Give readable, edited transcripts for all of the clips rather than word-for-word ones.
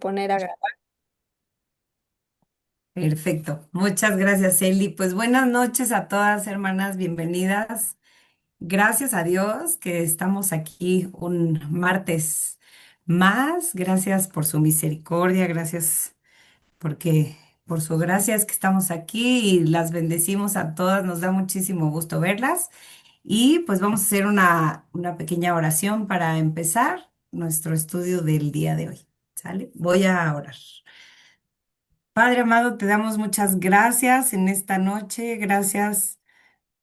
Poner a grabar. Perfecto. Muchas gracias, Eli. Pues buenas noches a todas, hermanas, bienvenidas. Gracias a Dios que estamos aquí un martes más. Gracias por su misericordia, gracias porque por su gracia es que estamos aquí y las bendecimos a todas. Nos da muchísimo gusto verlas. Y pues vamos a hacer una pequeña oración para empezar nuestro estudio del día de hoy. ¿Sale? Voy a orar. Padre amado, te damos muchas gracias en esta noche. Gracias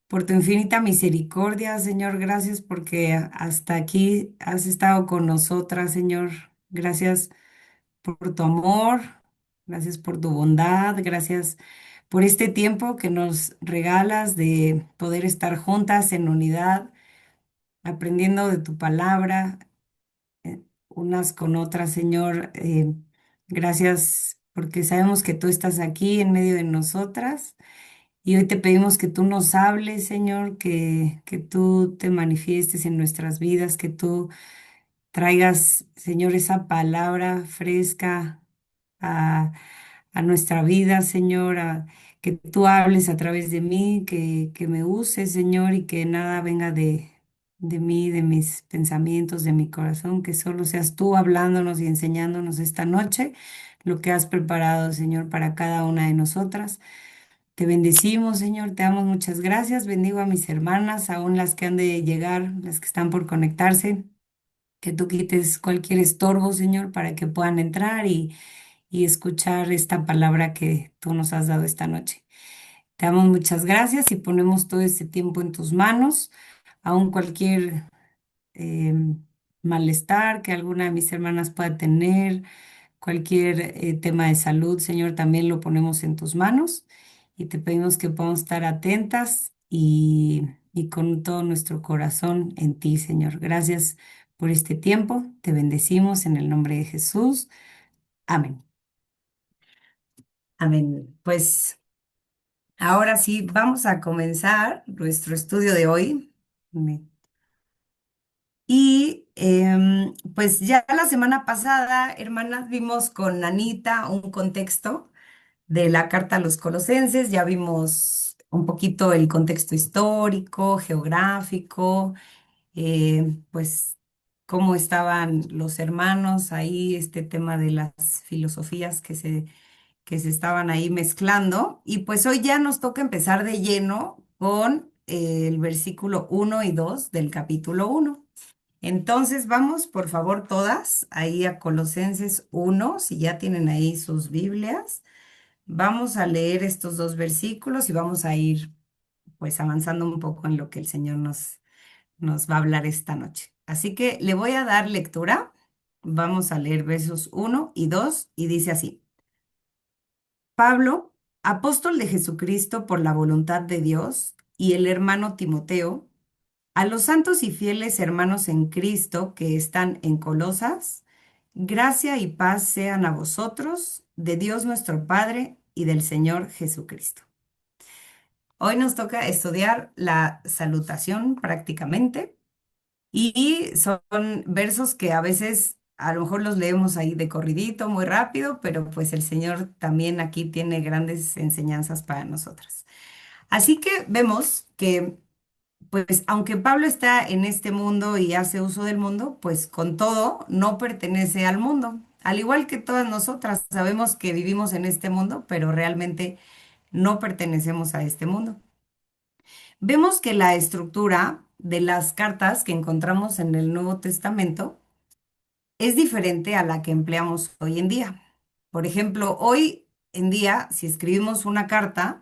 por tu infinita misericordia, Señor. Gracias porque hasta aquí has estado con nosotras, Señor. Gracias por tu amor. Gracias por tu bondad. Gracias por este tiempo que nos regalas de poder estar juntas en unidad, aprendiendo de tu palabra unas con otras, Señor. Gracias porque sabemos que tú estás aquí en medio de nosotras y hoy te pedimos que tú nos hables, Señor, que tú te manifiestes en nuestras vidas, que tú traigas, Señor, esa palabra fresca a, a nuestra vida, Señor, que tú hables a través de mí, que me uses, Señor, y que nada venga de mí, de mis pensamientos, de mi corazón, que solo seas tú hablándonos y enseñándonos esta noche lo que has preparado, Señor, para cada una de nosotras. Te bendecimos, Señor, te damos muchas gracias. Bendigo a mis hermanas, aún las que han de llegar, las que están por conectarse. Que tú quites cualquier estorbo, Señor, para que puedan entrar y escuchar esta palabra que tú nos has dado esta noche. Te damos muchas gracias y ponemos todo este tiempo en tus manos, aún cualquier malestar que alguna de mis hermanas pueda tener, cualquier tema de salud, Señor, también lo ponemos en tus manos y te pedimos que podamos estar atentas y con todo nuestro corazón en ti, Señor. Gracias por este tiempo. Te bendecimos en el nombre de Jesús. Amén. Amén. Pues ahora sí, vamos a comenzar nuestro estudio de hoy. Y pues ya la semana pasada, hermanas, vimos con Anita un contexto de la carta a los Colosenses, ya vimos un poquito el contexto histórico, geográfico, pues cómo estaban los hermanos ahí, este tema de las filosofías que se estaban ahí mezclando. Y pues hoy ya nos toca empezar de lleno con el versículo 1 y 2 del capítulo 1. Entonces vamos, por favor, todas ahí a Colosenses 1, si ya tienen ahí sus Biblias. Vamos a leer estos dos versículos y vamos a ir pues avanzando un poco en lo que el Señor nos va a hablar esta noche. Así que le voy a dar lectura. Vamos a leer versos 1 y 2 y dice así. Pablo, apóstol de Jesucristo por la voluntad de Dios, y el hermano Timoteo, a los santos y fieles hermanos en Cristo que están en Colosas, gracia y paz sean a vosotros, de Dios nuestro Padre y del Señor Jesucristo. Hoy nos toca estudiar la salutación prácticamente y son versos que a veces a lo mejor los leemos ahí de corridito, muy rápido, pero pues el Señor también aquí tiene grandes enseñanzas para nosotras. Así que vemos que pues aunque Pablo está en este mundo y hace uso del mundo, pues con todo no pertenece al mundo. Al igual que todas nosotras, sabemos que vivimos en este mundo, pero realmente no pertenecemos a este mundo. Vemos que la estructura de las cartas que encontramos en el Nuevo Testamento es diferente a la que empleamos hoy en día. Por ejemplo, hoy en día, si escribimos una carta,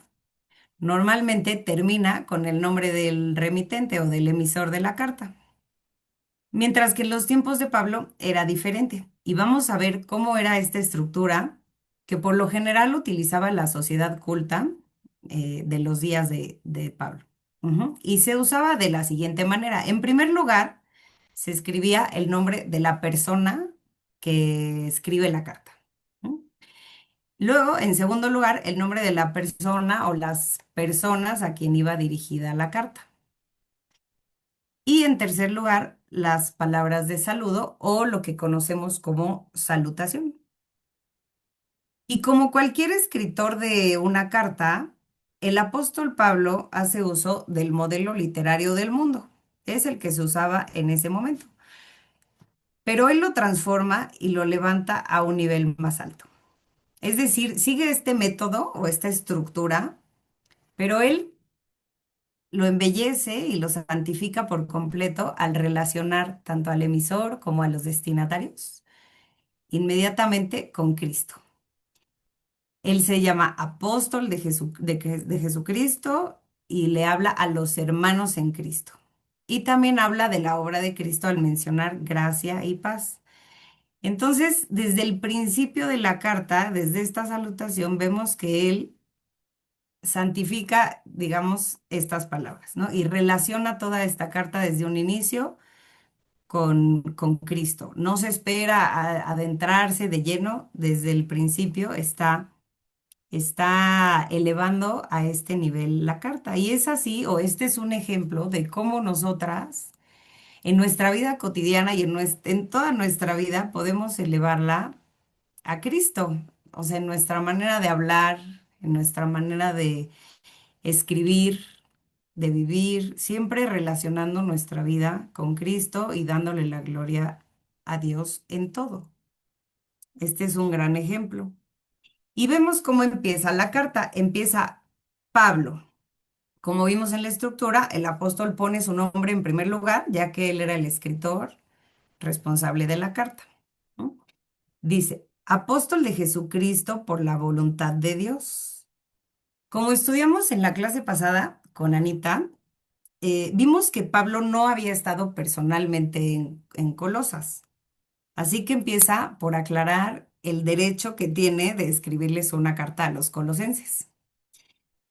normalmente termina con el nombre del remitente o del emisor de la carta. Mientras que en los tiempos de Pablo era diferente. Y vamos a ver cómo era esta estructura que por lo general utilizaba la sociedad culta de los días de Pablo. Y se usaba de la siguiente manera. En primer lugar, se escribía el nombre de la persona que escribe la carta. ¿Mm? Luego, en segundo lugar, el nombre de la persona o las personas a quien iba dirigida la carta. Y en tercer lugar, las palabras de saludo o lo que conocemos como salutación. Y como cualquier escritor de una carta, el apóstol Pablo hace uso del modelo literario del mundo. Es el que se usaba en ese momento. Pero él lo transforma y lo levanta a un nivel más alto. Es decir, sigue este método o esta estructura, pero él lo embellece y lo santifica por completo al relacionar tanto al emisor como a los destinatarios inmediatamente con Cristo. Él se llama apóstol de Jesucristo y le habla a los hermanos en Cristo. Y también habla de la obra de Cristo al mencionar gracia y paz. Entonces, desde el principio de la carta, desde esta salutación, vemos que él santifica, digamos, estas palabras, ¿no? Y relaciona toda esta carta desde un inicio con Cristo. No se espera adentrarse de lleno, desde el principio está elevando a este nivel la carta. Y es así, o este es un ejemplo de cómo nosotras, en nuestra vida cotidiana y en toda nuestra vida, podemos elevarla a Cristo. O sea, en nuestra manera de hablar, en nuestra manera de escribir, de vivir, siempre relacionando nuestra vida con Cristo y dándole la gloria a Dios en todo. Este es un gran ejemplo. Y vemos cómo empieza la carta. Empieza Pablo. Como vimos en la estructura, el apóstol pone su nombre en primer lugar, ya que él era el escritor responsable de la carta, ¿no? Dice, apóstol de Jesucristo por la voluntad de Dios. Como estudiamos en la clase pasada con Anita, vimos que Pablo no había estado personalmente en Colosas. Así que empieza por aclarar el derecho que tiene de escribirles una carta a los colosenses.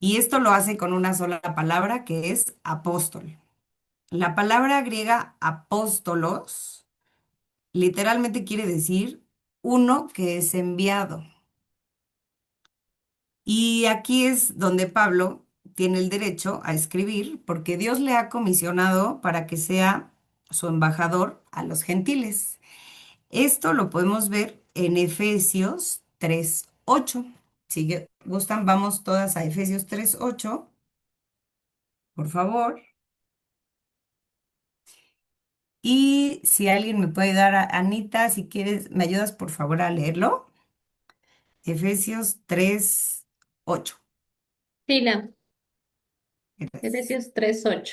Y esto lo hace con una sola palabra que es apóstol. La palabra griega apóstolos literalmente quiere decir uno que es enviado. Y aquí es donde Pablo tiene el derecho a escribir porque Dios le ha comisionado para que sea su embajador a los gentiles. Esto lo podemos ver en Efesios 3:8. Si gustan, vamos todas a Efesios 3:8, por favor. Y si alguien me puede dar a Anita, si quieres, ¿me ayudas por favor a leerlo? Efesios 3:8. Sila, Gracias. Efesios 3:8.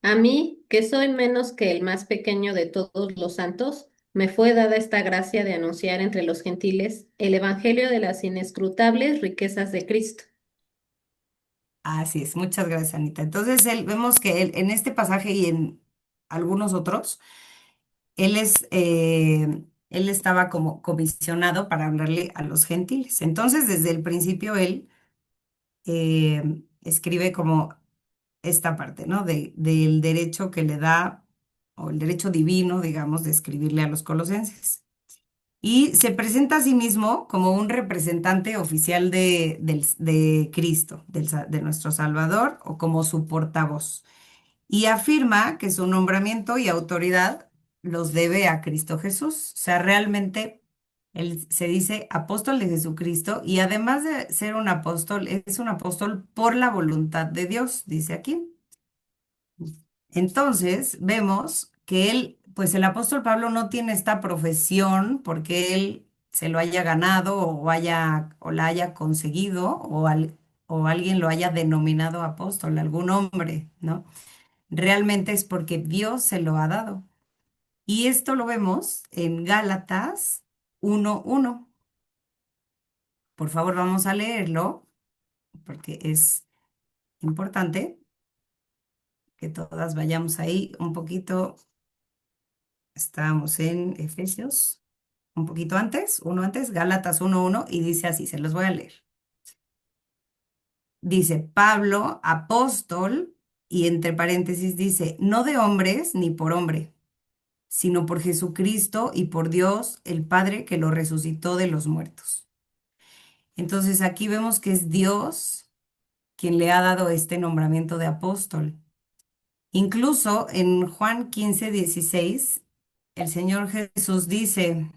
A mí, que soy menos que el más pequeño de todos los santos, me fue dada esta gracia de anunciar entre los gentiles el evangelio de las inescrutables riquezas de Cristo. Así es, muchas gracias, Anita. Entonces, vemos que en este pasaje y en algunos otros, él estaba como comisionado para hablarle a los gentiles. Entonces, desde el principio, él escribe como esta parte, ¿no? Del derecho que le da, o el derecho divino, digamos, de escribirle a los colosenses. Y se presenta a sí mismo como un representante oficial de Cristo, de nuestro Salvador, o como su portavoz. Y afirma que su nombramiento y autoridad los debe a Cristo Jesús. O sea, realmente él se dice apóstol de Jesucristo y además de ser un apóstol, es un apóstol por la voluntad de Dios, dice aquí. Entonces, vemos que él, pues el apóstol Pablo no tiene esta profesión porque él se lo haya ganado o la haya conseguido o alguien lo haya denominado apóstol, algún hombre, ¿no? Realmente es porque Dios se lo ha dado. Y esto lo vemos en Gálatas 1:1. Por favor, vamos a leerlo porque es importante que todas vayamos ahí un poquito. Estábamos en Efesios, un poquito antes, uno antes, Gálatas 1:1, y dice así, se los voy a leer. Dice, Pablo, apóstol, y entre paréntesis dice, no de hombres ni por hombre, sino por Jesucristo y por Dios, el Padre que lo resucitó de los muertos. Entonces aquí vemos que es Dios quien le ha dado este nombramiento de apóstol. Incluso en Juan 15:16, el Señor Jesús dice,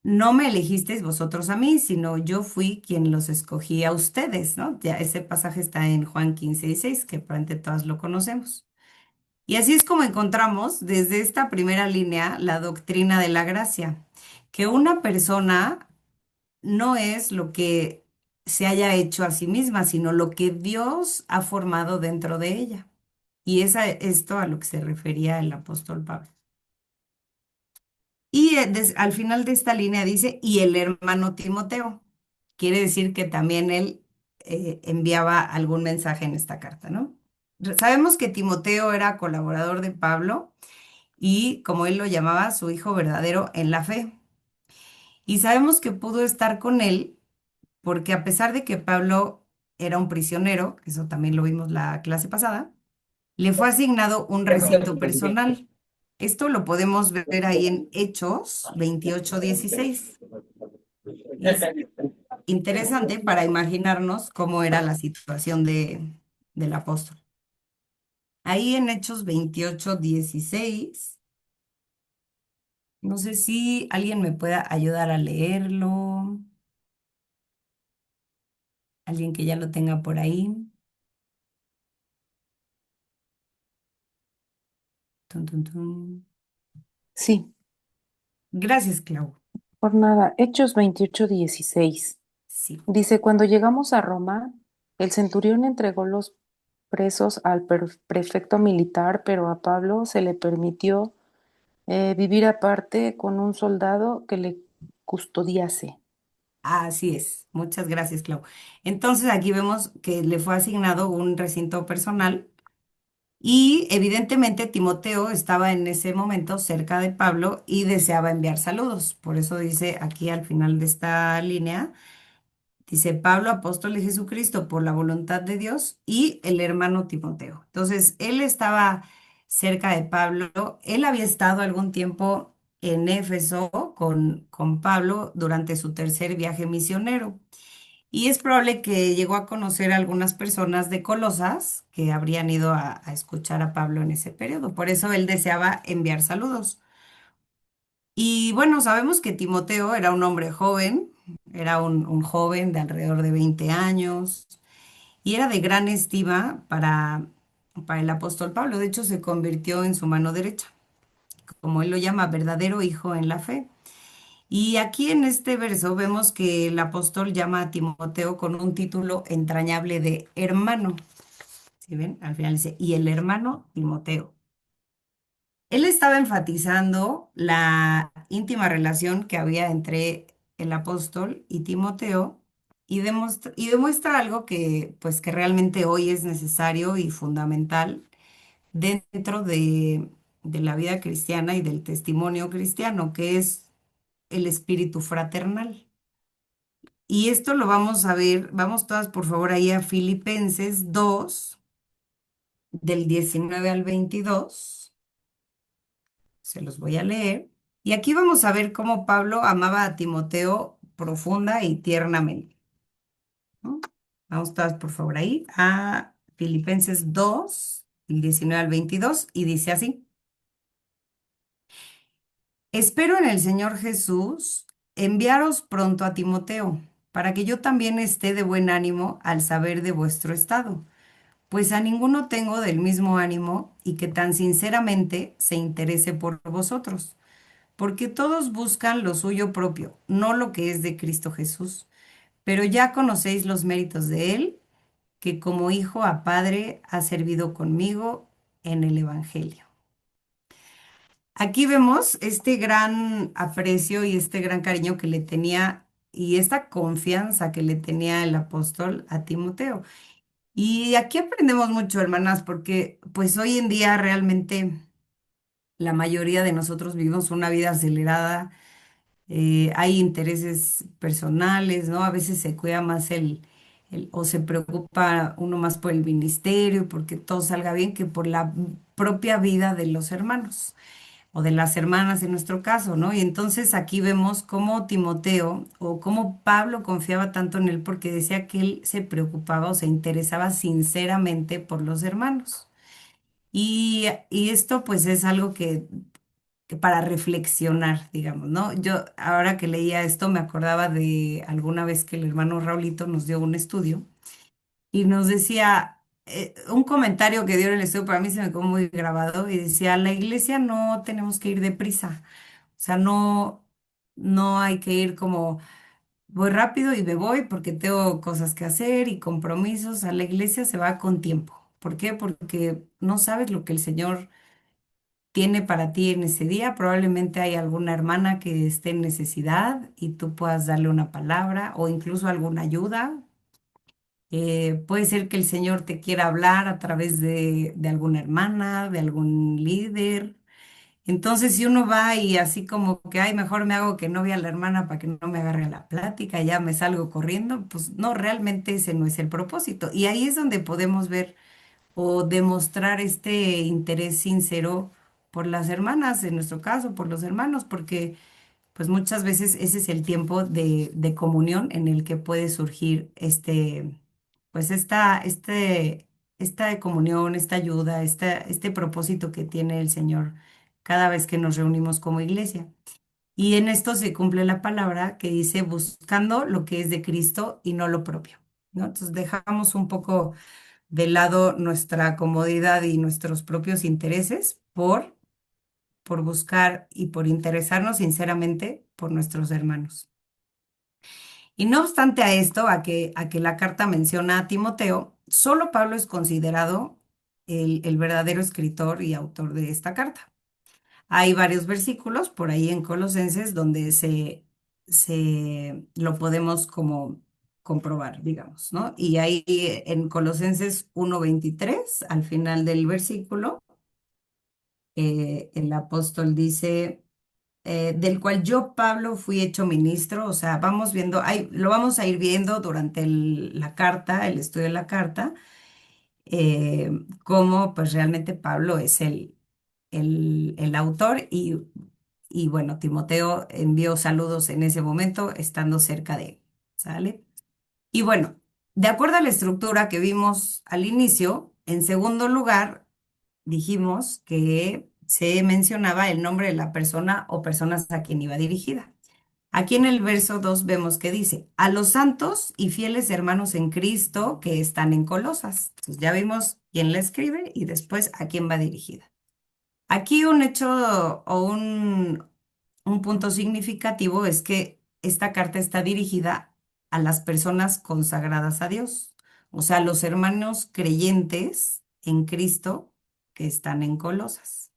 no me elegisteis vosotros a mí, sino yo fui quien los escogí a ustedes, ¿no? Ya ese pasaje está en Juan 15:16, que probablemente todas lo conocemos. Y así es como encontramos desde esta primera línea la doctrina de la gracia, que una persona no es lo que se haya hecho a sí misma, sino lo que Dios ha formado dentro de ella. Y es a esto a lo que se refería el apóstol Pablo. Y al final de esta línea dice, y el hermano Timoteo. Quiere decir que también él enviaba algún mensaje en esta carta, ¿no? Sabemos que Timoteo era colaborador de Pablo y, como él lo llamaba, su hijo verdadero en la fe. Y sabemos que pudo estar con él porque a pesar de que Pablo era un prisionero, eso también lo vimos la clase pasada, le fue asignado un recinto personal. Esto lo podemos ver ahí en Hechos 28:16. Y es interesante para imaginarnos cómo era la situación del apóstol. Ahí en Hechos 28:16, no sé si alguien me pueda ayudar a leerlo, alguien que ya lo tenga por ahí. Tun, tun, tun. Sí, Gracias, Clau. por nada. Hechos 28:16. Sí. Dice, cuando llegamos a Roma, el centurión entregó los presos al prefecto militar, pero a Pablo se le permitió vivir aparte con un soldado que le custodiase. Así es. Muchas gracias, Clau. Entonces aquí vemos que le fue asignado un recinto personal y evidentemente Timoteo estaba en ese momento cerca de Pablo y deseaba enviar saludos. Por eso dice aquí al final de esta línea, dice Pablo, apóstol de Jesucristo, por la voluntad de Dios y el hermano Timoteo. Entonces, él estaba cerca de Pablo. Él había estado algún tiempo en Éfeso con Pablo durante su tercer viaje misionero. Y es probable que llegó a conocer a algunas personas de Colosas que habrían ido a escuchar a Pablo en ese periodo. Por eso él deseaba enviar saludos. Y bueno, sabemos que Timoteo era un hombre joven, era un joven de alrededor de 20 años y era de gran estima para el apóstol Pablo. De hecho, se convirtió en su mano derecha, como él lo llama, verdadero hijo en la fe. Y aquí en este verso vemos que el apóstol llama a Timoteo con un título entrañable de hermano. ¿Sí ven? Al final dice, y el hermano Timoteo. Él estaba enfatizando la íntima relación que había entre el apóstol y Timoteo y demuestra algo que, pues, que realmente hoy es necesario y fundamental dentro de la vida cristiana y del testimonio cristiano, que es el espíritu fraternal. Y esto lo vamos a ver, vamos todas por favor ahí a Filipenses 2, del 19 al 22. Se los voy a leer. Y aquí vamos a ver cómo Pablo amaba a Timoteo profunda y tiernamente, ¿no? Vamos todas, por favor, ahí a Filipenses 2, el 19 al 22, y dice así: Espero en el Señor Jesús enviaros pronto a Timoteo, para que yo también esté de buen ánimo al saber de vuestro estado, pues a ninguno tengo del mismo ánimo y que tan sinceramente se interese por vosotros. Porque todos buscan lo suyo propio, no lo que es de Cristo Jesús. Pero ya conocéis los méritos de Él, que como hijo a padre ha servido conmigo en el Evangelio. Aquí vemos este gran aprecio y este gran cariño que le tenía y esta confianza que le tenía el apóstol a Timoteo. Y aquí aprendemos mucho, hermanas, porque pues hoy en día realmente la mayoría de nosotros vivimos una vida acelerada. Hay intereses personales, ¿no? A veces se cuida más o se preocupa uno más por el ministerio, porque todo salga bien, que por la propia vida de los hermanos o de las hermanas en nuestro caso, ¿no? Y entonces aquí vemos cómo Timoteo o cómo Pablo confiaba tanto en él porque decía que él se preocupaba o se interesaba sinceramente por los hermanos. Y esto pues es algo que que para reflexionar, digamos, ¿no? Yo ahora que leía esto me acordaba de alguna vez que el hermano Raulito nos dio un estudio y nos decía, un comentario que dio en el estudio para mí se me quedó muy grabado y decía, a la iglesia no tenemos que ir deprisa, o sea, no hay que ir como voy rápido y me voy porque tengo cosas que hacer y compromisos. A la iglesia se va con tiempo. ¿Por qué? Porque no sabes lo que el Señor tiene para ti en ese día. Probablemente hay alguna hermana que esté en necesidad y tú puedas darle una palabra o incluso alguna ayuda. Puede ser que el Señor te quiera hablar a través de alguna hermana, de algún líder. Entonces, si uno va y así como que, ay, mejor me hago que no vea a la hermana para que no me agarre a la plática, ya me salgo corriendo, pues no, realmente ese no es el propósito. Y ahí es donde podemos ver o demostrar este interés sincero por las hermanas, en nuestro caso, por los hermanos, porque pues muchas veces ese es el tiempo de comunión en el que puede surgir pues esta comunión, esta ayuda, este propósito que tiene el Señor cada vez que nos reunimos como iglesia. Y en esto se cumple la palabra que dice buscando lo que es de Cristo y no lo propio, ¿no? Entonces dejamos un poco de lado nuestra comodidad y nuestros propios intereses por buscar y por interesarnos sinceramente por nuestros hermanos. Y no obstante a esto, a que la carta menciona a Timoteo, solo Pablo es considerado el verdadero escritor y autor de esta carta. Hay varios versículos por ahí en Colosenses donde se lo podemos como comprobar, digamos, ¿no? Y ahí en Colosenses 1:23, al final del versículo, el apóstol dice del cual yo, Pablo, fui hecho ministro. O sea, vamos viendo, lo vamos a ir viendo durante la carta, el estudio de la carta, cómo pues realmente Pablo es el autor y bueno, Timoteo envió saludos en ese momento estando cerca de él, ¿sale? Y bueno, de acuerdo a la estructura que vimos al inicio, en segundo lugar, dijimos que se mencionaba el nombre de la persona o personas a quien iba dirigida. Aquí en el verso 2 vemos que dice, a los santos y fieles hermanos en Cristo que están en Colosas. Entonces ya vimos quién la escribe y después a quién va dirigida. Aquí un hecho o un punto significativo es que esta carta está dirigida a las personas consagradas a Dios, o sea, los hermanos creyentes en Cristo que están en Colosas.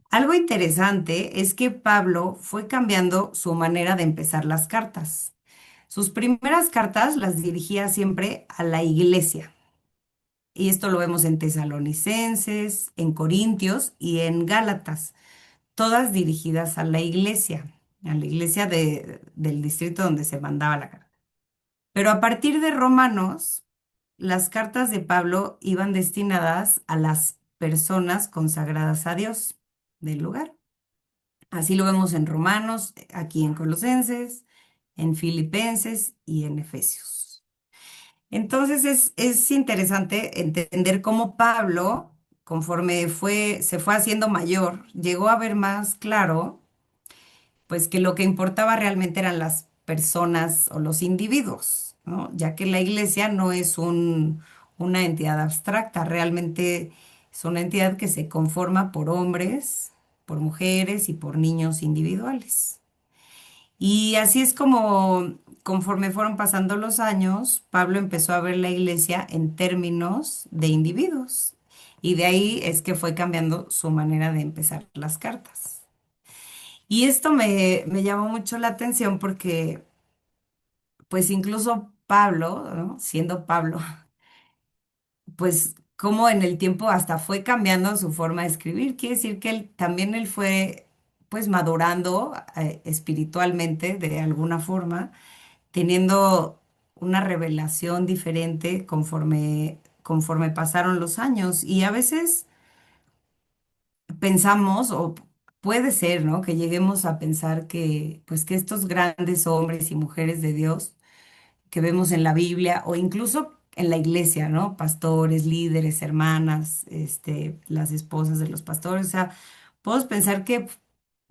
Algo interesante es que Pablo fue cambiando su manera de empezar las cartas. Sus primeras cartas las dirigía siempre a la iglesia. Y esto lo vemos en Tesalonicenses, en Corintios y en Gálatas, todas dirigidas a la iglesia del distrito donde se mandaba la carta. Pero a partir de Romanos, las cartas de Pablo iban destinadas a las personas consagradas a Dios del lugar. Así lo vemos en Romanos, aquí en Colosenses, en Filipenses y en Efesios. Entonces es interesante entender cómo Pablo, conforme se fue haciendo mayor, llegó a ver más claro, pues que lo que importaba realmente eran las personas o los individuos, ¿no? Ya que la iglesia no es una entidad abstracta, realmente es una entidad que se conforma por hombres, por mujeres y por niños individuales. Y así es como, conforme fueron pasando los años, Pablo empezó a ver la iglesia en términos de individuos. Y de ahí es que fue cambiando su manera de empezar las cartas. Y esto me llamó mucho la atención porque, pues incluso Pablo, ¿no? Siendo Pablo, pues como en el tiempo hasta fue cambiando su forma de escribir. Quiere decir que él fue pues madurando espiritualmente de alguna forma, teniendo una revelación diferente conforme pasaron los años. Y a veces pensamos, o puede ser, ¿no? Que lleguemos a pensar que, pues, que estos grandes hombres y mujeres de Dios que vemos en la Biblia o incluso en la iglesia, ¿no? Pastores, líderes, hermanas, las esposas de los pastores, o sea, podemos pensar que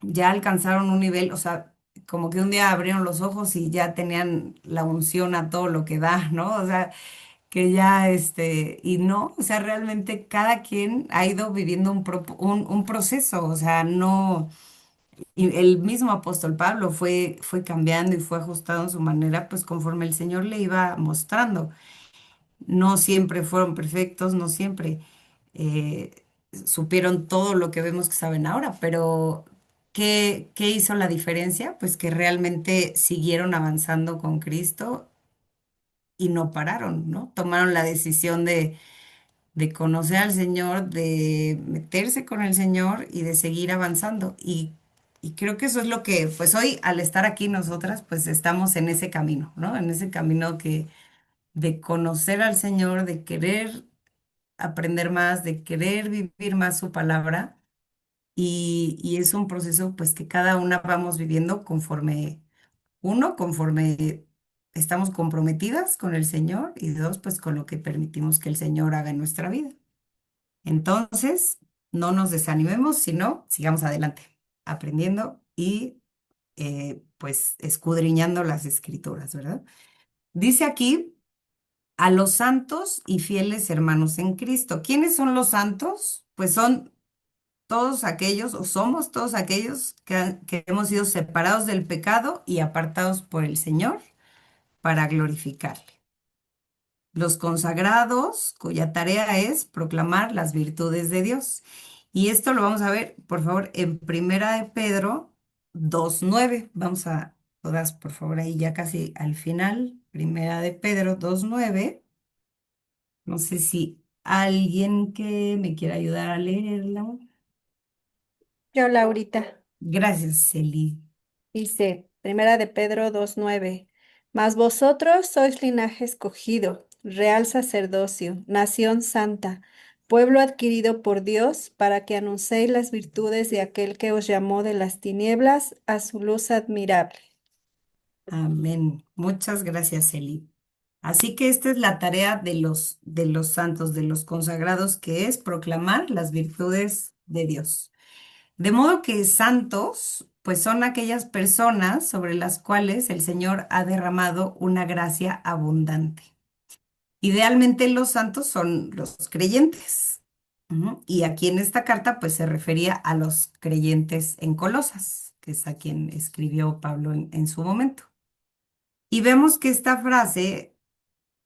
ya alcanzaron un nivel, o sea, como que un día abrieron los ojos y ya tenían la unción a todo lo que da, ¿no? O sea, que ya, y no, o sea, realmente cada quien ha ido viviendo un proceso, o sea, no, y el mismo apóstol Pablo fue cambiando y fue ajustando su manera, pues conforme el Señor le iba mostrando. No siempre fueron perfectos, no siempre eh, supieron todo lo que vemos que saben ahora, pero ¿qué hizo la diferencia? Pues que realmente siguieron avanzando con Cristo y no pararon, ¿no? Tomaron la decisión de conocer al Señor, de meterse con el Señor y de seguir avanzando. Y creo que eso es lo que, pues hoy al estar aquí nosotras, pues estamos en ese camino, ¿no? En ese camino que de conocer al Señor, de querer aprender más, de querer vivir más su palabra. Y es un proceso pues que cada una vamos viviendo conforme, uno, conforme estamos comprometidas con el Señor y dos, pues con lo que permitimos que el Señor haga en nuestra vida. Entonces, no nos desanimemos, sino sigamos adelante, aprendiendo y pues escudriñando las escrituras, ¿verdad? Dice aquí a los santos y fieles hermanos en Cristo. ¿Quiénes son los santos? Pues son todos aquellos, o somos todos aquellos que hemos sido separados del pecado y apartados por el Señor para glorificarle. Los consagrados, cuya tarea es proclamar las virtudes de Dios. Y esto lo vamos a ver, por favor, en Primera de Pedro 2:9. Vamos a todas, por favor, ahí ya casi al final. Primera de Pedro 2:9. No sé si alguien que me quiera ayudar a leerla. Yo, Laurita, Gracias, Celi. dice, Primera de Pedro 2:9, mas vosotros sois linaje escogido, real sacerdocio, nación santa, pueblo adquirido por Dios, para que anunciéis las virtudes de aquel que os llamó de las tinieblas a su luz admirable. Amén. Muchas gracias, Eli. Así que esta es la tarea de los santos, de los consagrados, que es proclamar las virtudes de Dios. De modo que santos, pues son aquellas personas sobre las cuales el Señor ha derramado una gracia abundante. Idealmente los santos son los creyentes. Ujú. Y aquí en esta carta, pues se refería a los creyentes en Colosas, que es a quien escribió Pablo en su momento. Y vemos que esta frase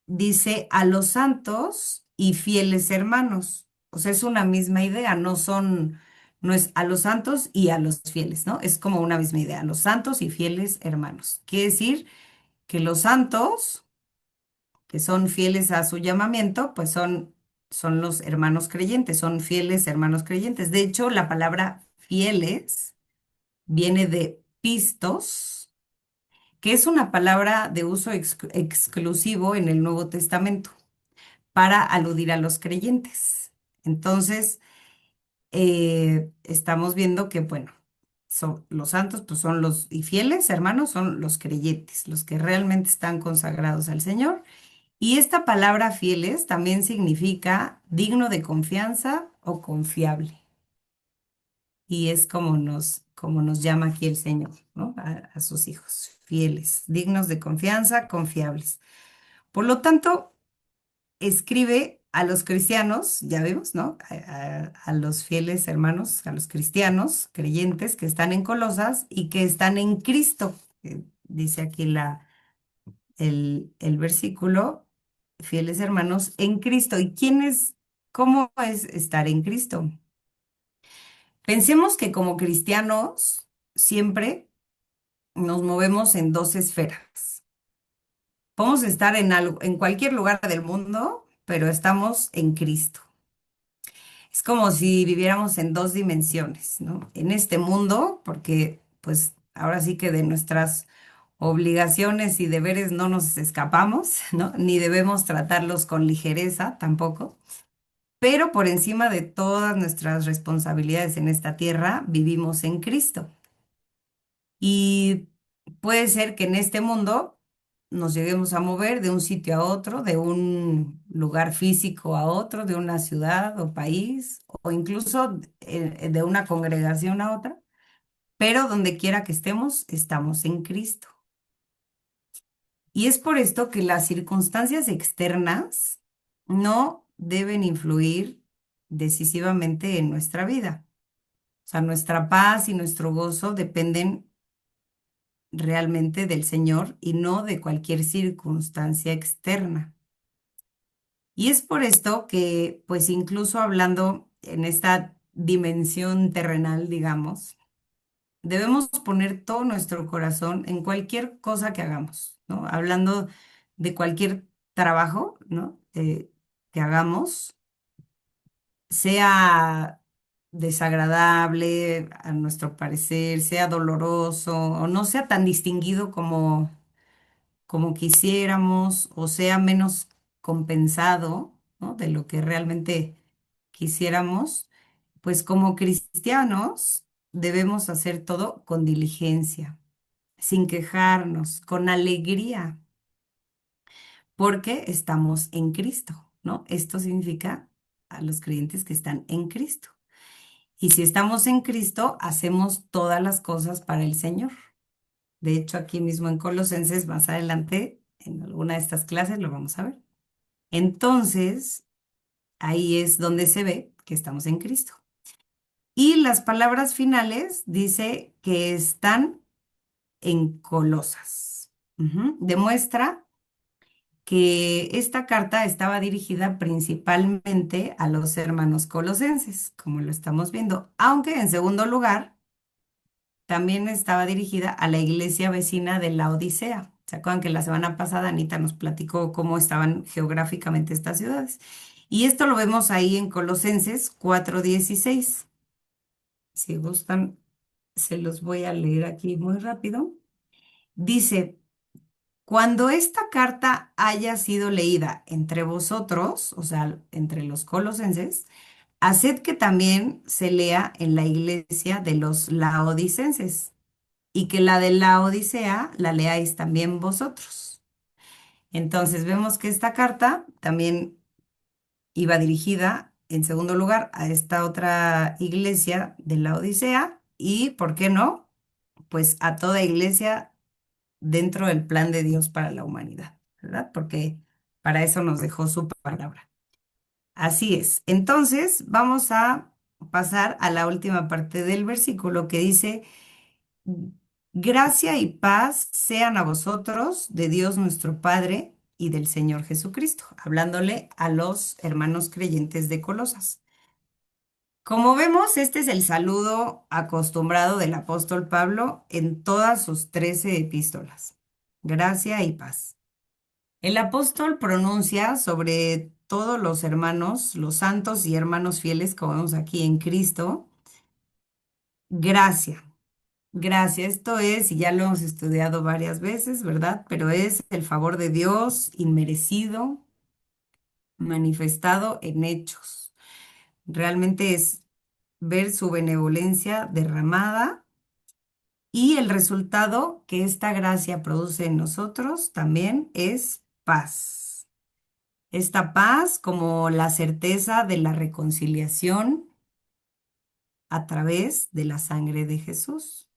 dice a los santos y fieles hermanos. O sea, es una misma idea, no es a los santos y a los fieles, ¿no? Es como una misma idea, los santos y fieles hermanos. Quiere decir que los santos, que son fieles a su llamamiento, pues son los hermanos creyentes, son fieles hermanos creyentes. De hecho, la palabra fieles viene de pistos, que es una palabra de uso exclusivo en el Nuevo Testamento para aludir a los creyentes. Entonces, estamos viendo que, bueno, son los santos, pues son los y fieles hermanos, son los creyentes, los que realmente están consagrados al Señor. Y esta palabra fieles también significa digno de confianza o confiable. Y es como nos llama aquí el Señor, ¿no? A sus hijos, fieles, dignos de confianza, confiables. Por lo tanto, escribe a los cristianos, ya vemos, ¿no? A los fieles hermanos, a los cristianos, creyentes que están en Colosas y que están en Cristo. Dice aquí el versículo, fieles hermanos en Cristo. ¿Y cómo es estar en Cristo? Pensemos que como cristianos siempre nos movemos en dos esferas. Podemos estar en cualquier lugar del mundo, pero estamos en Cristo. Es como si viviéramos en dos dimensiones, ¿no? En este mundo, porque pues ahora sí que de nuestras obligaciones y deberes no nos escapamos, ¿no? Ni debemos tratarlos con ligereza tampoco. Pero por encima de todas nuestras responsabilidades en esta tierra, vivimos en Cristo. Y puede ser que en este mundo nos lleguemos a mover de un sitio a otro, de un lugar físico a otro, de una ciudad o país, o incluso de una congregación a otra, pero donde quiera que estemos, estamos en Cristo. Y es por esto que las circunstancias externas no deben influir decisivamente en nuestra vida. O sea, nuestra paz y nuestro gozo dependen realmente del Señor y no de cualquier circunstancia externa. Y es por esto que, pues incluso hablando en esta dimensión terrenal, digamos, debemos poner todo nuestro corazón en cualquier cosa que hagamos, ¿no? Hablando de cualquier trabajo, ¿no? Que hagamos, sea desagradable a nuestro parecer, sea doloroso o no sea tan distinguido como quisiéramos o sea menos compensado, ¿no? De lo que realmente quisiéramos, pues como cristianos debemos hacer todo con diligencia, sin quejarnos, con alegría, porque estamos en Cristo, ¿no? Esto significa a los creyentes que están en Cristo. Y si estamos en Cristo, hacemos todas las cosas para el Señor. De hecho, aquí mismo en Colosenses, más adelante, en alguna de estas clases lo vamos a ver. Entonces, ahí es donde se ve que estamos en Cristo. Y las palabras finales dice que están en Colosas. Demuestra que esta carta estaba dirigida principalmente a los hermanos colosenses, como lo estamos viendo, aunque en segundo lugar también estaba dirigida a la iglesia vecina de la Odisea. ¿Se acuerdan que la semana pasada Anita nos platicó cómo estaban geográficamente estas ciudades? Y esto lo vemos ahí en Colosenses 4:16. Si gustan, se los voy a leer aquí muy rápido. Dice, cuando esta carta haya sido leída entre vosotros, o sea, entre los colosenses, haced que también se lea en la iglesia de los laodicenses y que la de la Odisea la leáis también vosotros. Entonces vemos que esta carta también iba dirigida, en segundo lugar, a esta otra iglesia de la Odisea y, ¿por qué no? Pues a toda iglesia dentro del plan de Dios para la humanidad, ¿verdad? Porque para eso nos dejó su palabra. Así es. Entonces, vamos a pasar a la última parte del versículo que dice, gracia y paz sean a vosotros de Dios nuestro Padre y del Señor Jesucristo, hablándole a los hermanos creyentes de Colosas. Como vemos, este es el saludo acostumbrado del apóstol Pablo en todas sus 13 epístolas. Gracia y paz. El apóstol pronuncia sobre todos los hermanos, los santos y hermanos fieles, como vemos aquí en Cristo, gracia. Gracia, esto es, y ya lo hemos estudiado varias veces, ¿verdad? Pero es el favor de Dios inmerecido, manifestado en hechos. Realmente es ver su benevolencia derramada y el resultado que esta gracia produce en nosotros también es paz. Esta paz como la certeza de la reconciliación a través de la sangre de Jesús.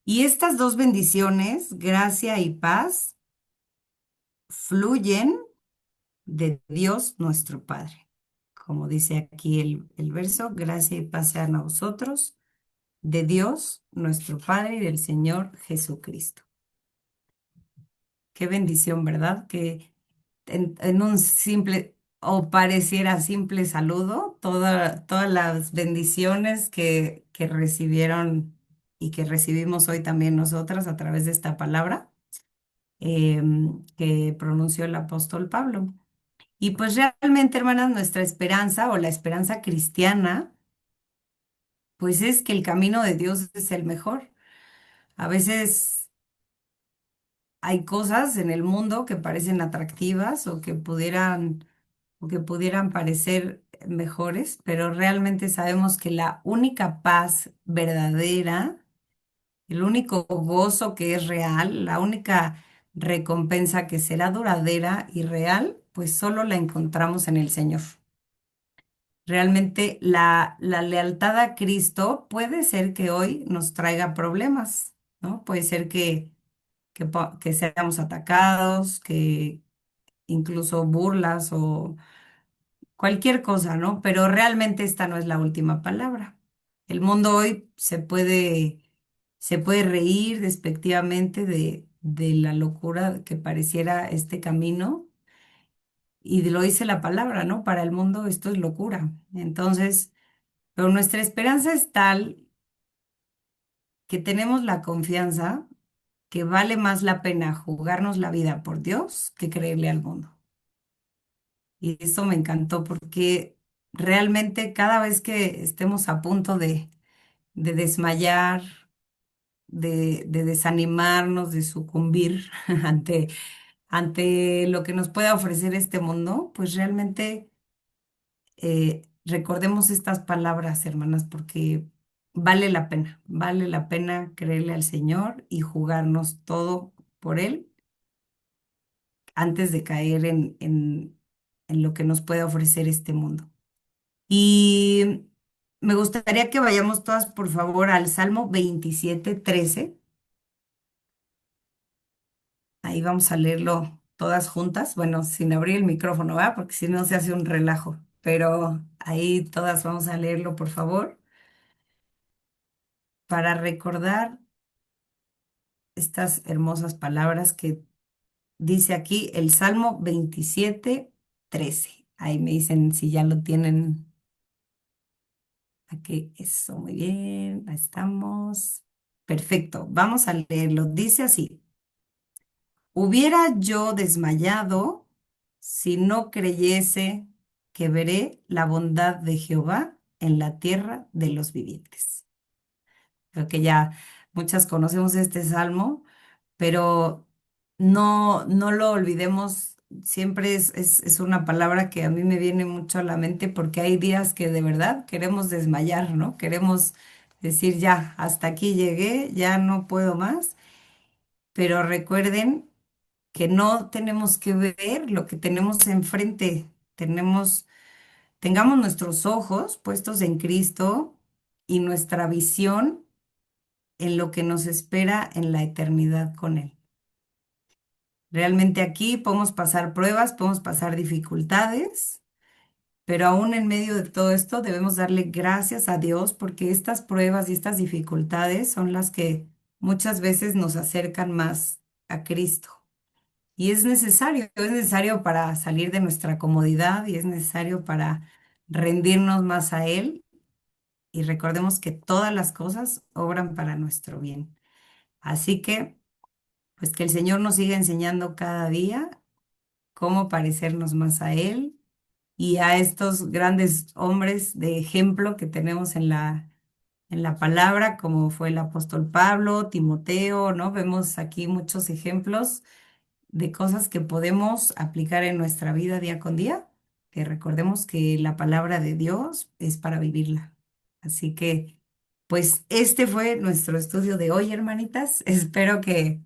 Y estas dos bendiciones, gracia y paz, fluyen de Dios nuestro Padre. Como dice aquí el verso, gracia y paz sean a vosotros, de Dios nuestro Padre y del Señor Jesucristo. Qué bendición, ¿verdad? Que en un simple o pareciera simple saludo, todas las bendiciones que recibieron y que recibimos hoy también nosotras a través de esta palabra que pronunció el apóstol Pablo. Y pues realmente, hermanas, nuestra esperanza o la esperanza cristiana, pues es que el camino de Dios es el mejor. A veces hay cosas en el mundo que parecen atractivas o que pudieran parecer mejores, pero realmente sabemos que la única paz verdadera El único gozo que es real, la única recompensa que será duradera y real, pues solo la encontramos en el Señor. Realmente la lealtad a Cristo puede ser que hoy nos traiga problemas, ¿no? Puede ser que seamos atacados, que incluso burlas o cualquier cosa, ¿no? Pero realmente esta no es la última palabra. El mundo hoy se puede reír despectivamente de la locura que pareciera este camino, y lo dice la palabra, ¿no? Para el mundo esto es locura. Entonces, pero nuestra esperanza es tal que tenemos la confianza que vale más la pena jugarnos la vida por Dios que creerle al mundo. Y eso me encantó porque realmente cada vez que estemos a punto de desmayar, de desanimarnos, de sucumbir ante lo que nos pueda ofrecer este mundo, pues realmente recordemos estas palabras, hermanas, porque vale la pena creerle al Señor y jugarnos todo por Él antes de caer en lo que nos puede ofrecer este mundo. Y me gustaría que vayamos todas, por favor, al Salmo 27:13. Ahí vamos a leerlo todas juntas. Bueno, sin abrir el micrófono, ¿verdad? Porque si no se hace un relajo. Pero ahí todas vamos a leerlo, por favor, para recordar estas hermosas palabras que dice aquí el Salmo 27:13. Ahí me dicen si ya lo tienen. Aquí, eso, muy bien, ahí estamos. Perfecto, vamos a leerlo. Dice así: hubiera yo desmayado si no creyese que veré la bondad de Jehová en la tierra de los vivientes. Creo que ya muchas conocemos este salmo, pero no lo olvidemos. Siempre es una palabra que a mí me viene mucho a la mente porque hay días que de verdad queremos desmayar, ¿no? Queremos decir, ya, hasta aquí llegué, ya no puedo más. Pero recuerden que no tenemos que ver lo que tenemos enfrente. Tengamos nuestros ojos puestos en Cristo y nuestra visión en lo que nos espera en la eternidad con Él. Realmente aquí podemos pasar pruebas, podemos pasar dificultades, pero aún en medio de todo esto debemos darle gracias a Dios porque estas pruebas y estas dificultades son las que muchas veces nos acercan más a Cristo. Y es necesario para salir de nuestra comodidad y es necesario para rendirnos más a Él. Y recordemos que todas las cosas obran para nuestro bien. Así que, pues que el Señor nos siga enseñando cada día cómo parecernos más a Él y a estos grandes hombres de ejemplo que tenemos en la palabra, como fue el apóstol Pablo, Timoteo, ¿no? Vemos aquí muchos ejemplos de cosas que podemos aplicar en nuestra vida día con día, que recordemos que la palabra de Dios es para vivirla. Así que, pues este fue nuestro estudio de hoy, hermanitas. Espero que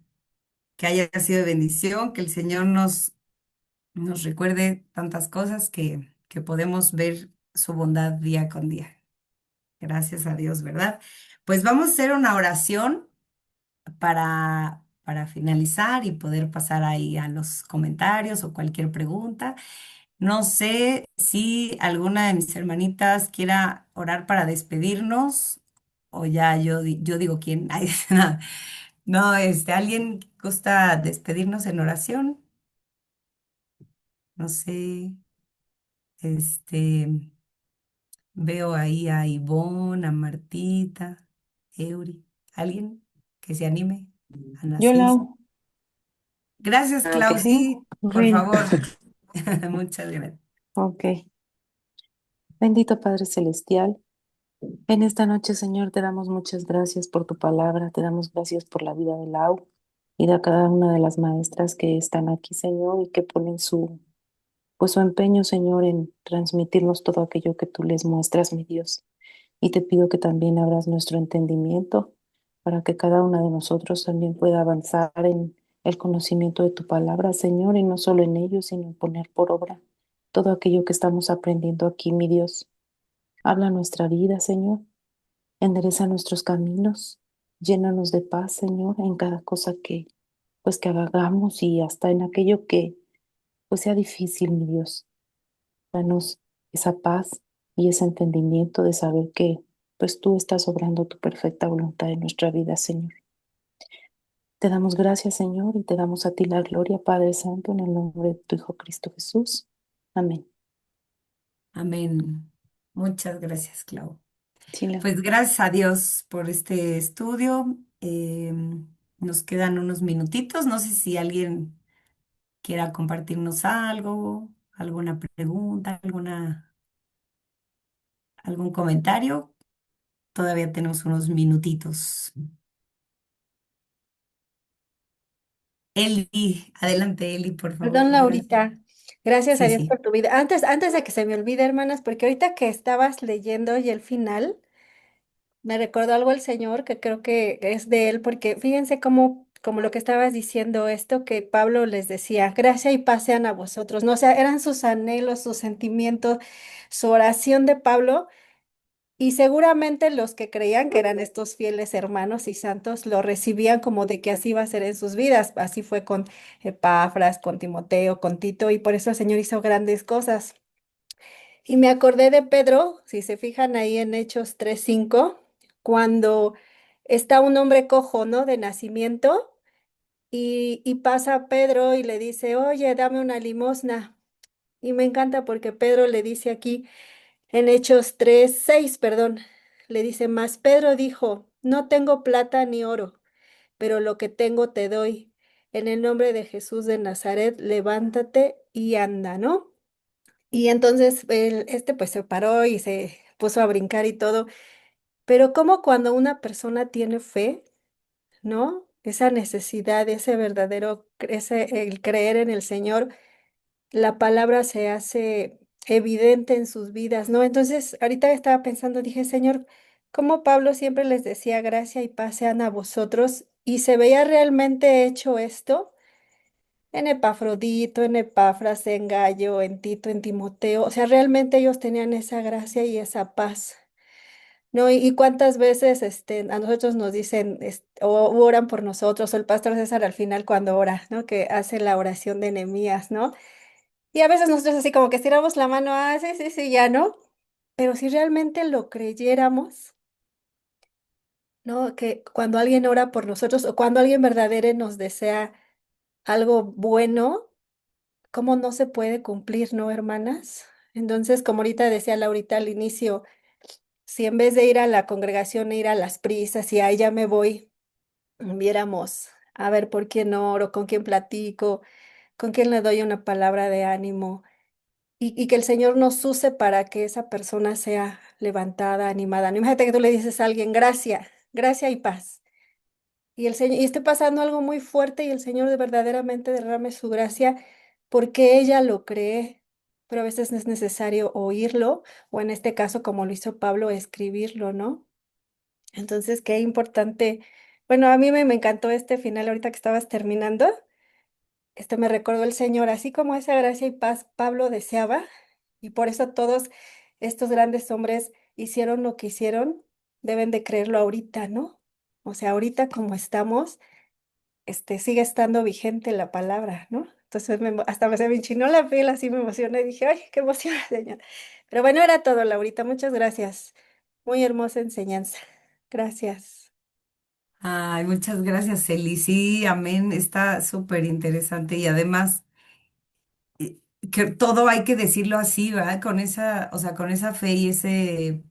haya sido de bendición, que el Señor nos recuerde tantas cosas que podemos ver su bondad día con día. Gracias a Dios, ¿verdad? Pues vamos a hacer una oración para finalizar y poder pasar ahí a los comentarios o cualquier pregunta. No sé si alguna de mis hermanitas quiera orar para despedirnos o ya yo digo quién. Ay, no, ¿alguien gusta despedirnos en oración? No sé, este, veo ahí a Ivonne, a Martita, Eury. ¿Alguien que se anime? Ana Yo, Cis. Lau, Gracias, que sí. Claudi, por Bueno, favor. Muchas gracias. ok. Bendito Padre Celestial, en esta noche, Señor, te damos muchas gracias por tu palabra, te damos gracias por la vida de Lau y de cada una de las maestras que están aquí, Señor, y que ponen pues su empeño, Señor, en transmitirnos todo aquello que tú les muestras, mi Dios. Y te pido que también abras nuestro entendimiento para que cada una de nosotros también pueda avanzar en el conocimiento de tu palabra, Señor, y no solo en ello, sino en poner por obra todo aquello que estamos aprendiendo aquí, mi Dios. Habla nuestra vida, Señor, endereza nuestros caminos, llénanos de paz, Señor, en cada cosa que pues que hagamos y hasta en aquello que pues sea difícil, mi Dios. Danos esa paz y ese entendimiento de saber que pues tú estás obrando tu perfecta voluntad en nuestra vida, Señor. Te damos gracias, Señor, y te damos a ti la gloria, Padre Santo, en el nombre de tu Hijo Cristo Jesús. Amén. Amén. Muchas gracias, Clau. Sí, Pues gracias a Dios por este estudio. Nos quedan unos minutitos. No sé si alguien quiera compartirnos algo, alguna pregunta, algún comentario. Todavía tenemos unos minutitos. Eli, adelante, Eli, por favor. Perdón, Gracias. Laurita. Gracias a Sí, Dios sí. por tu vida. Antes de que se me olvide, hermanas, porque ahorita que estabas leyendo y el final, me recordó algo el Señor que creo que es de él, porque fíjense como lo que estabas diciendo, esto que Pablo les decía, gracia y paz sean a vosotros, ¿no? O sea, eran sus anhelos, sus sentimientos, su oración de Pablo. Y seguramente los que creían que eran estos fieles hermanos y santos lo recibían como de que así iba a ser en sus vidas. Así fue con Epafras, con Timoteo, con Tito, y por eso el Señor hizo grandes cosas. Y me acordé de Pedro, si se fijan ahí en Hechos 3:5, cuando está un hombre cojo, ¿no? De nacimiento, y pasa Pedro y le dice, oye, dame una limosna. Y me encanta porque Pedro le dice aquí, en Hechos 3:6, perdón, le dice, mas Pedro dijo, no tengo plata ni oro, pero lo que tengo te doy. En el nombre de Jesús de Nazaret, levántate y anda, ¿no? Y entonces pues se paró y se puso a brincar y todo. Pero como cuando una persona tiene fe, ¿no? Esa necesidad, ese verdadero, el creer en el Señor, la palabra se hace evidente en sus vidas, ¿no? Entonces, ahorita estaba pensando, dije, Señor, ¿cómo Pablo siempre les decía gracia y paz sean a vosotros? Y se veía realmente hecho esto en Epafrodito, en Epafras, en Gallo, en Tito, en Timoteo. O sea, realmente ellos tenían esa gracia y esa paz, ¿no? Y cuántas veces a nosotros nos dicen, o oran por nosotros, o el pastor César al final cuando ora, ¿no? Que hace la oración de Nehemías, ¿no? Y a veces nosotros así como que estiramos la mano, ah, sí, sí, sí, ya no. Pero si realmente lo creyéramos, ¿no? Que cuando alguien ora por nosotros o cuando alguien verdadero nos desea algo bueno, ¿cómo no se puede cumplir, no, hermanas? Entonces, como ahorita decía Laurita al inicio, si en vez de ir a la congregación, ir a las prisas y ahí ya me voy, viéramos a ver por quién oro, con quién platico, con quién le doy una palabra de ánimo y que el Señor nos use para que esa persona sea levantada, animada. No, imagínate que tú le dices a alguien, gracia, gracia y paz. Y el Señor, y esté pasando algo muy fuerte y el Señor verdaderamente derrame su gracia porque ella lo cree. Pero a veces es necesario oírlo, o en este caso, como lo hizo Pablo, escribirlo, ¿no? Entonces, qué importante. Bueno, a mí me encantó este final ahorita que estabas terminando. Me recordó el Señor, así como esa gracia y paz Pablo deseaba, y por eso todos estos grandes hombres hicieron lo que hicieron, deben de creerlo ahorita, ¿no? O sea, ahorita como estamos, sigue estando vigente la palabra, ¿no? Entonces hasta se me enchinó la piel, así me emocioné, dije, ay, qué emoción, Señor. Pero bueno, era todo, Laurita, muchas gracias. Muy hermosa enseñanza. Gracias. Ay, muchas gracias, Eli. Sí, amén. Está súper interesante y además que todo hay que decirlo así, ¿verdad? Con esa, o sea, con esa fe y ese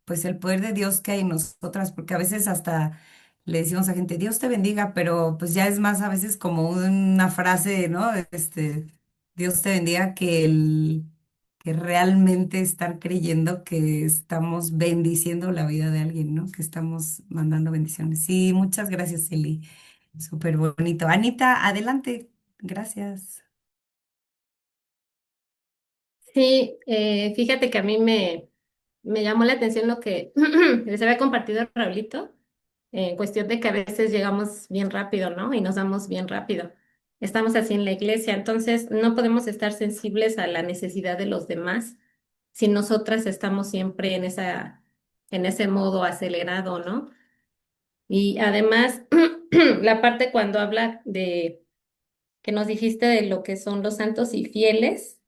pues el poder de Dios que hay en nosotras, porque a veces hasta le decimos a gente, Dios te bendiga, pero pues ya es más a veces como una frase, ¿no? Dios te bendiga que realmente estar creyendo que estamos bendiciendo la vida de alguien, ¿no? Que estamos mandando bendiciones. Sí, muchas gracias, Eli. Súper bonito. Anita, adelante. Gracias. Sí, fíjate que a mí me llamó la atención lo que les había compartido Raulito. en cuestión de que a veces llegamos bien rápido, ¿no? Y nos damos bien rápido. Estamos así en la iglesia, entonces no podemos estar sensibles a la necesidad de los demás si nosotras estamos siempre en ese modo acelerado, ¿no? Y además, la parte cuando habla de que nos dijiste de lo que son los santos y fieles,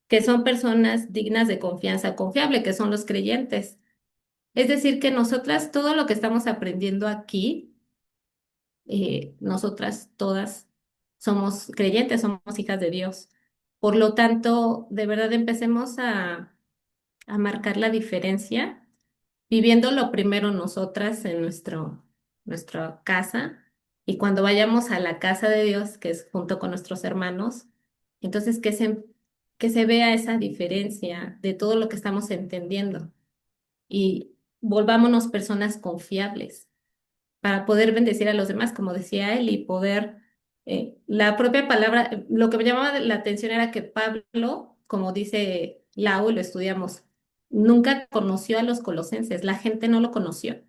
que son personas dignas de confianza, confiable, que son los creyentes. Es decir, que nosotras todo lo que estamos aprendiendo aquí, nosotras todas somos creyentes, somos hijas de Dios. Por lo tanto, de verdad empecemos a marcar la diferencia, viviéndolo primero nosotras en nuestra casa y cuando vayamos a la casa de Dios, que es junto con nuestros hermanos, entonces que se vea esa diferencia de todo lo que estamos entendiendo y volvámonos personas confiables para poder bendecir a los demás, como decía él, y poder, la propia palabra, lo que me llamaba la atención era que Pablo, como dice Lau, y lo estudiamos, nunca conoció a los colosenses, la gente no lo conoció.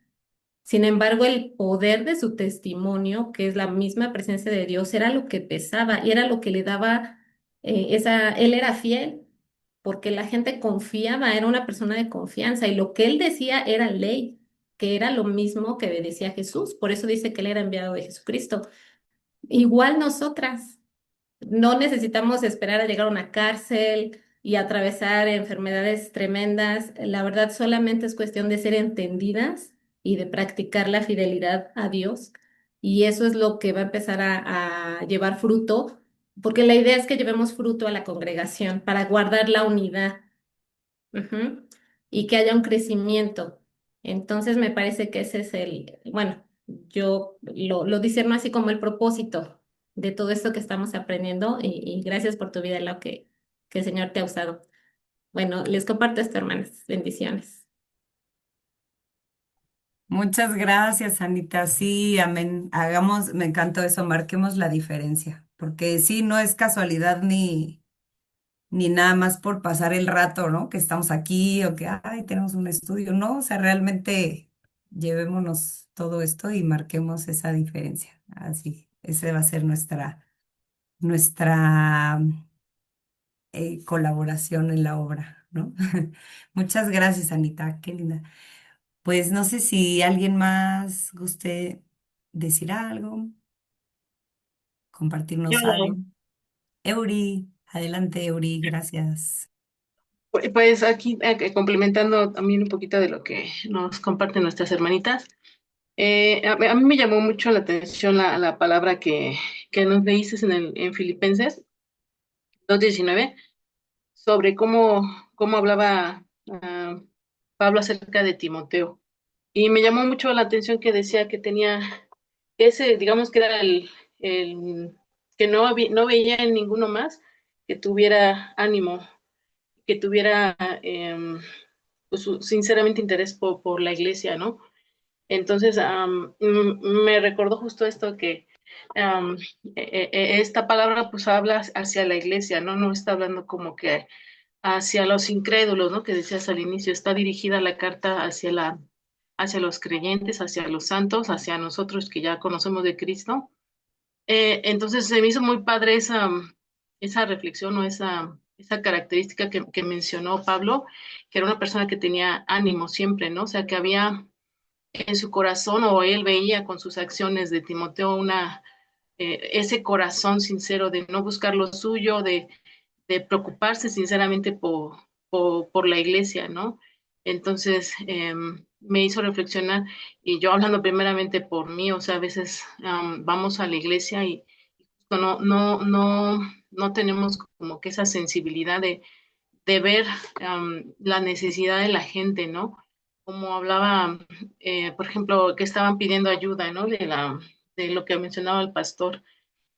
Sin embargo, el poder de su testimonio, que es la misma presencia de Dios, era lo que pesaba y era lo que le daba él era fiel, porque la gente confiaba, era una persona de confianza y lo que él decía era ley, que era lo mismo que decía Jesús. Por eso dice que él era enviado de Jesucristo. Igual nosotras. No necesitamos esperar a llegar a una cárcel y atravesar enfermedades tremendas. La verdad, solamente es cuestión de ser entendidas y de practicar la fidelidad a Dios. Y eso es lo que va a empezar a llevar fruto, porque la idea es que llevemos fruto a la congregación para guardar la unidad. Ujú. Y que haya un crecimiento. Entonces me parece que ese es bueno, yo lo discerno así como el propósito de todo esto que estamos aprendiendo y gracias por tu vida, lo que el Señor te ha usado. Bueno, les comparto esto, hermanas. Bendiciones. Muchas gracias, Anita. Sí, amén. Hagamos, me encantó eso, marquemos la diferencia, porque sí, no es casualidad ni nada más por pasar el rato, ¿no? Que estamos aquí o que, ay, tenemos un estudio, no, o sea, realmente llevémonos todo esto y marquemos esa diferencia. Así, esa va a ser nuestra colaboración en la obra, ¿no? Muchas gracias, Anita, qué linda. Pues no sé si alguien más guste decir algo, Yo, compartirnos algo. Eury, adelante, Eury, gracias. pues aquí complementando también un poquito de lo que nos comparten nuestras hermanitas, a mí me llamó mucho la atención la palabra que nos leíste en Filipenses 2:19 sobre cómo hablaba Pablo acerca de Timoteo. Y me llamó mucho la atención que decía que tenía ese, digamos que era el que no veía en ninguno más que tuviera ánimo, que tuviera pues, sinceramente interés por la iglesia, ¿no? Entonces, me recordó justo esto que am, esta palabra pues habla hacia la iglesia, ¿no? No está hablando como que hacia los incrédulos, ¿no? Que decías al inicio, está dirigida la carta hacia los creyentes, hacia los santos, hacia nosotros que ya conocemos de Cristo. Entonces se me hizo muy padre esa reflexión o esa característica que mencionó Pablo, que era una persona que tenía ánimo siempre, ¿no? O sea, que había en su corazón o él veía con sus acciones de Timoteo ese corazón sincero de no buscar lo suyo, de preocuparse sinceramente por la iglesia, ¿no? Entonces, me hizo reflexionar y yo hablando primeramente por mí, o sea, a veces vamos a la iglesia y no tenemos como que esa sensibilidad de ver la necesidad de la gente, ¿no? Como hablaba, por ejemplo, que estaban pidiendo ayuda, ¿no? De lo que mencionaba el pastor.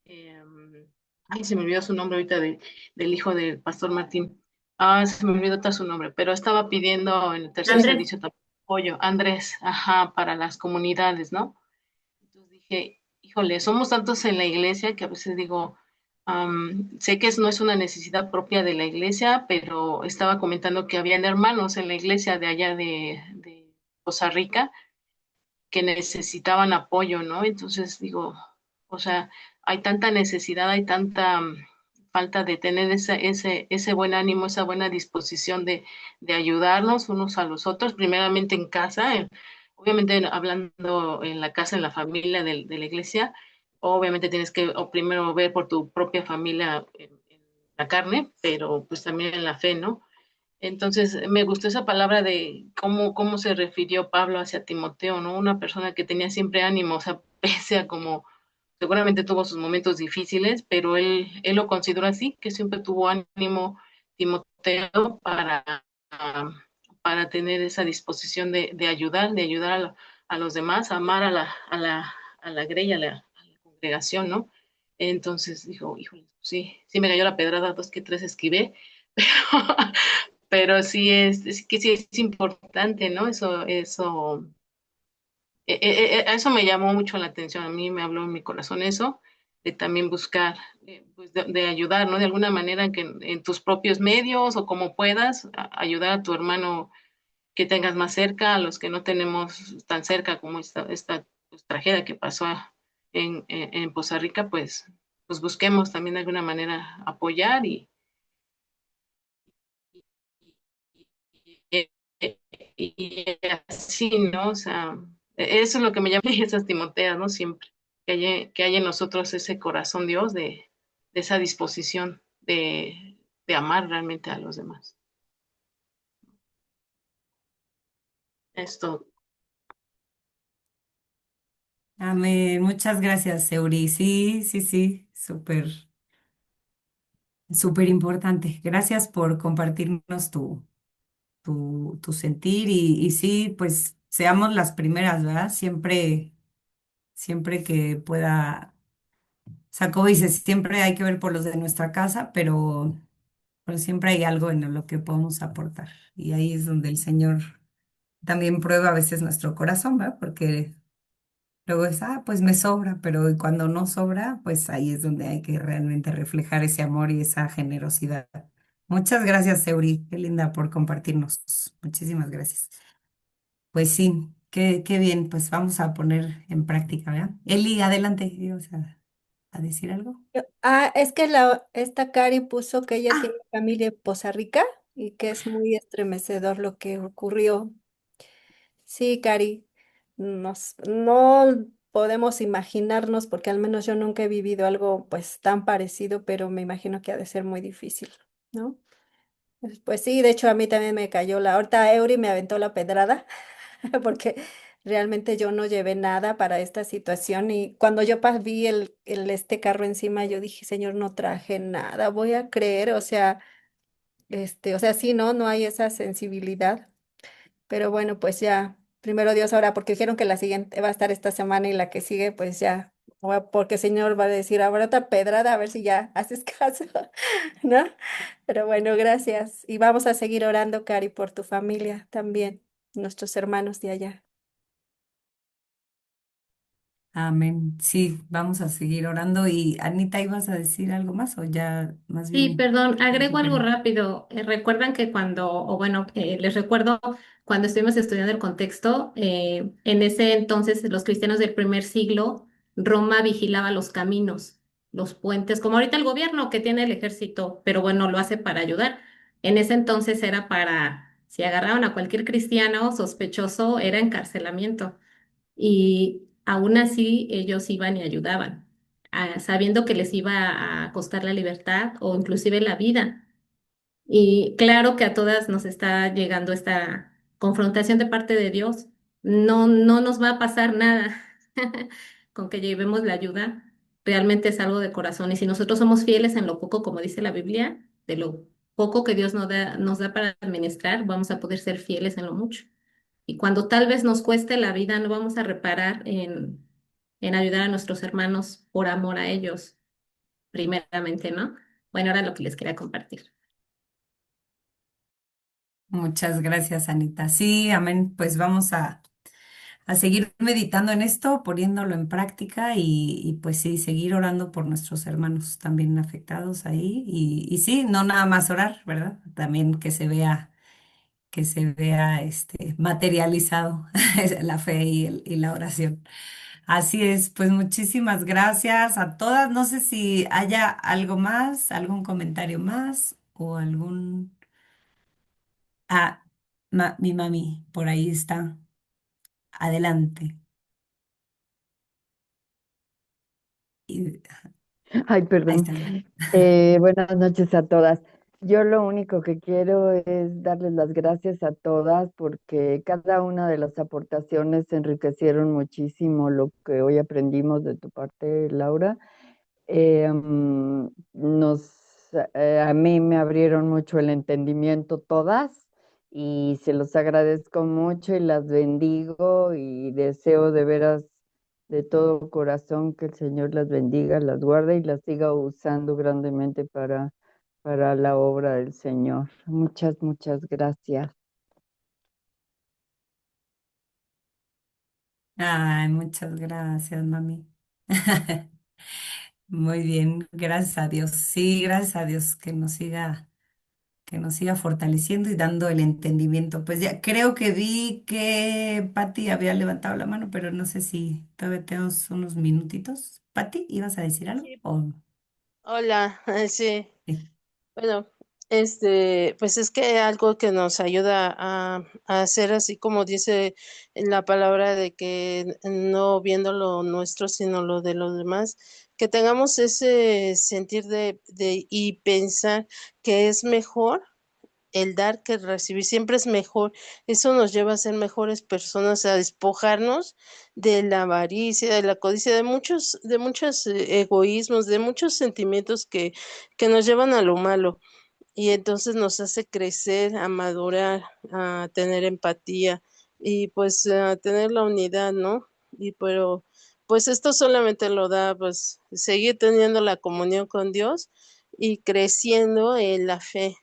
eh, Ay, se me olvidó su nombre ahorita del hijo del pastor Martín. Se me olvidó todo su nombre, pero estaba pidiendo en el tercer Andrés. servicio también apoyo, Andrés, ajá, para las comunidades, ¿no? Entonces dije, híjole, somos tantos en la iglesia que a veces digo, sé que no es una necesidad propia de la iglesia, pero estaba comentando que habían hermanos en la iglesia de allá de Costa Rica que necesitaban apoyo, ¿no? Entonces digo, o sea, hay tanta necesidad, hay tanta falta de tener ese buen ánimo, esa buena disposición de ayudarnos unos a los otros, primeramente en casa, obviamente hablando en la casa, en la familia de la iglesia, obviamente tienes que o primero ver por tu propia familia en la carne, pero pues también en la fe, ¿no? Entonces, me gustó esa palabra de cómo se refirió Pablo hacia Timoteo, ¿no? Una persona que tenía siempre ánimo, o sea, pese a como seguramente tuvo sus momentos difíciles, pero él lo consideró así, que siempre tuvo ánimo Timoteo para tener esa disposición de ayudar a los demás, a amar a la grey, a la congregación, ¿no? Entonces dijo, híjole, sí me cayó la pedrada, dos que tres esquivé, pero, pero es que sí es importante, ¿no? Eso me llamó mucho la atención, a mí me habló en mi corazón eso, de también buscar, pues de ayudar, ¿no? De alguna manera en tus propios medios o como puedas, ayudar a tu hermano que tengas más cerca, a los que no tenemos tan cerca como esta pues, tragedia que pasó en Poza Rica, pues busquemos también de alguna manera apoyar y, y así, ¿no? O sea, eso es lo que me llama esas Timoteas, ¿no? Siempre, que haya en nosotros ese corazón Dios de esa disposición de amar realmente a los demás. Esto, Amén. Muchas gracias, Euri. Sí, sí, sí, súper, súper importante. Gracias por compartirnos tu sentir y sí, pues seamos las primeras, ¿verdad? Siempre, siempre que pueda, o sea, como dices, siempre hay que ver por los de nuestra casa, pero siempre hay algo en lo que podemos aportar. Y ahí es donde el Señor también prueba a veces nuestro corazón, ¿verdad? Porque luego es, pues me sobra, pero cuando no sobra, pues ahí es donde hay que realmente reflejar ese amor y esa generosidad. Muchas gracias, Euri. Qué linda por compartirnos. Muchísimas gracias. Pues sí, qué bien, pues vamos a poner en práctica, ¿verdad? Eli, adelante, ¿ibas a decir algo? Es que esta Cari puso que ella tiene familia en Poza Rica y que es muy estremecedor lo que ocurrió. Sí, Cari, no podemos imaginarnos, porque al menos yo nunca he vivido algo pues tan parecido, pero me imagino que ha de ser muy difícil, ¿no? Pues sí, de hecho a mí también me cayó ahorita Eury me aventó la pedrada, porque realmente yo no llevé nada para esta situación y cuando yo vi este carro encima, yo dije, Señor, no traje nada, voy a creer, o sea, sí, no hay esa sensibilidad. Pero bueno, pues ya, primero Dios ahora, porque dijeron que la siguiente va a estar esta semana y la que sigue, pues ya, porque el Señor va a decir, ahora otra pedrada, a ver si ya haces caso, ¿no? Pero bueno, gracias. Y vamos a seguir orando, Cari, por tu familia también, nuestros hermanos de allá. Amén. Sí, vamos a seguir orando. Y Anita, ¿ibas a decir algo más o ya más Sí, bien? perdón, agrego algo rápido. Recuerdan que cuando, o bueno, les recuerdo cuando estuvimos estudiando el contexto, en ese entonces los cristianos del primer siglo, Roma vigilaba los caminos, los puentes, como ahorita el gobierno que tiene el ejército, pero bueno, lo hace para ayudar. En ese entonces era para, si agarraban a cualquier cristiano sospechoso, era encarcelamiento y aún así ellos iban y ayudaban, sabiendo que les iba a costar la libertad o inclusive la vida. Y claro que a todas nos está llegando esta confrontación de parte de Dios. No nos va a pasar nada con que llevemos la ayuda. Realmente es algo de corazón. Y si nosotros somos fieles en lo poco, como dice la Biblia, de lo poco que Dios nos da para administrar, vamos a poder ser fieles en lo mucho. Y cuando tal vez nos cueste la vida, no vamos a reparar en ayudar a nuestros hermanos por amor a ellos, primeramente, ¿no? Bueno, ahora lo que les quería compartir. Muchas gracias, Anita. Sí, amén. Pues vamos a seguir meditando en esto, poniéndolo en práctica y pues sí, seguir orando por nuestros hermanos también afectados ahí. Y sí, no nada más orar, ¿verdad? También que se vea que se vea materializado la fe y la oración. Así es, pues muchísimas gracias a todas. No sé si haya algo más, algún comentario más o algún... Ah, mi mami, por ahí está. Adelante. Y- Ay, ahí perdón. está. Buenas noches a todas. Yo lo único que quiero es darles las gracias a todas porque cada una de las aportaciones enriquecieron muchísimo lo que hoy aprendimos de tu parte, Laura. A mí me abrieron mucho el entendimiento todas y se los agradezco mucho y las bendigo y deseo de veras de todo corazón que el Señor las bendiga, las guarde y las siga usando grandemente para la obra del Señor. Muchas, muchas gracias. Ay, muchas gracias, mami. Muy bien, gracias a Dios. Sí, gracias a Dios que nos siga fortaleciendo y dando el entendimiento. Pues ya creo que vi que Patti había levantado la mano, pero no sé si todavía tenemos unos minutitos. Patti, ¿ibas a decir algo? Sí, O, hola, sí. sí. Bueno, pues es que algo que nos ayuda a hacer así como dice en la palabra de que no viendo lo nuestro, sino lo de los demás, que tengamos ese sentir y pensar que es mejor el dar que recibir, siempre es mejor. Eso nos lleva a ser mejores personas, a despojarnos de la avaricia, de la codicia, de muchos egoísmos, de muchos sentimientos que nos llevan a lo malo. Y entonces nos hace crecer, a madurar, a tener empatía y pues a tener la unidad, ¿no? Y pero pues esto solamente lo da pues seguir teniendo la comunión con Dios y creciendo en la fe.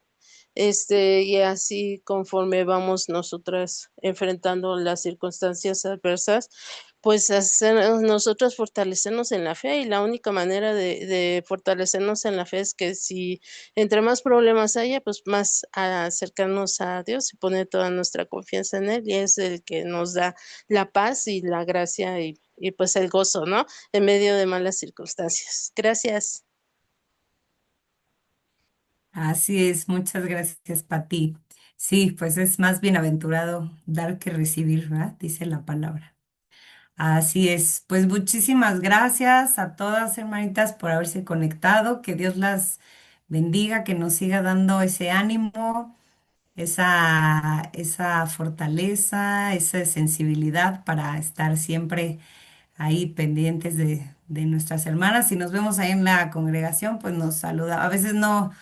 Y así conforme vamos nosotras enfrentando las circunstancias adversas, pues hacer nosotros fortalecernos en la fe y la única manera de fortalecernos en la fe es que si entre más problemas haya, pues más acercarnos a Dios y poner toda nuestra confianza en Él y es el que nos da la paz y la gracia y pues el gozo, ¿no? En medio de malas circunstancias. Gracias. Así es, muchas gracias, Patti. Sí, pues es más bienaventurado dar que recibir, ¿verdad? Dice la palabra. Así es, pues muchísimas gracias a todas, hermanitas, por haberse conectado. Que Dios las bendiga, que nos siga dando ese ánimo, esa fortaleza, esa sensibilidad para estar siempre ahí pendientes de nuestras hermanas. Si nos vemos ahí en la congregación, pues nos saluda. A veces no,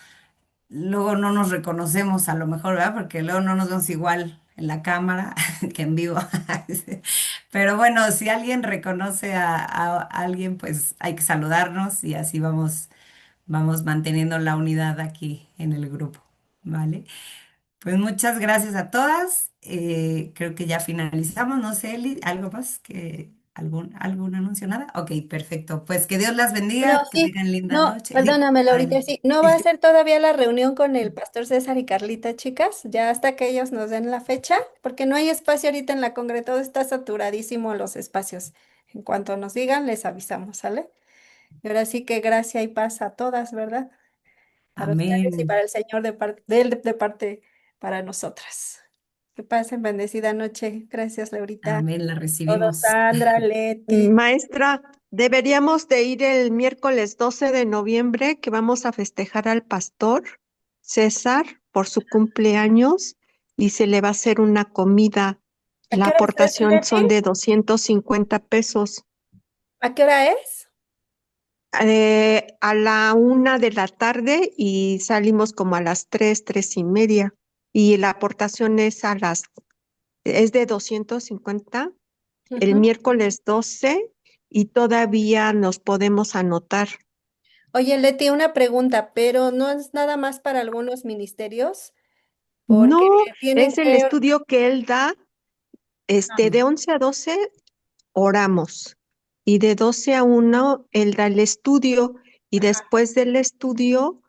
luego no nos reconocemos a lo mejor, ¿verdad? Porque luego no nos vemos igual en la cámara que en vivo. Pero bueno, si alguien reconoce a alguien, pues hay que saludarnos y así vamos manteniendo la unidad aquí en el grupo, ¿vale? Pues muchas gracias a todas. Creo que ya finalizamos. No sé, Eli, ¿algo más algún anuncio? Nada. Ok, perfecto. Pues que Dios las Bueno, bendiga, que sí, tengan linda no, noche. perdóname, Laurita, Adelante. sí, no va a ser todavía la reunión con el pastor César y Carlita, chicas, ya hasta que ellos nos den la fecha, porque no hay espacio ahorita en la congre, todo está saturadísimo los espacios. En cuanto nos digan, les avisamos, ¿sale? Y ahora sí que gracia y paz a todas, ¿verdad? Para ustedes y Amén. para el Señor de parte para nosotras. Que pasen bendecida noche. Gracias, Laurita. Amén, la Todo, recibimos. Sandra, Leti. Maestra, deberíamos de ir el miércoles 12 de noviembre, que vamos a festejar al pastor César por su cumpleaños y se le va a hacer una comida. ¿A La qué hora es, aportación son Leti? de 250 pesos. ¿A qué hora es? A la 1 de la tarde y salimos como a las 3, 3:30. Y la aportación es de 250 el Ujú. miércoles 12 y todavía nos podemos anotar. Oye, Leti, una pregunta, pero no es nada más para algunos ministerios, porque No, tienen es el que... estudio que él da, Ajá, de 11 a 12 oramos y de 12 a 1 él da el estudio y ajá. después del estudio,